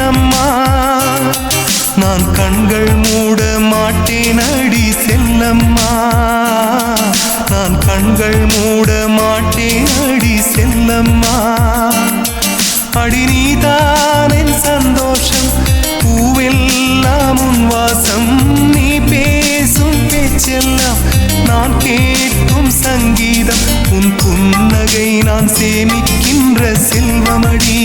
கண்ணம்மா நான் கண்கள் மூட மாட்டேன் அடி செல்லம்மா நான் கண்கள் மூட மாட்டேன் அடி செல்லம்மா அடி நீதான் என் சந்தோஷம் பூவெல்லாம் உன் வாசம் நீ பேசும் பேச்செல்லாம் நான் கேட்கும் சங்கீதம் உன் புன்னகை நான் சேமிக்கின்ற செல்வமடி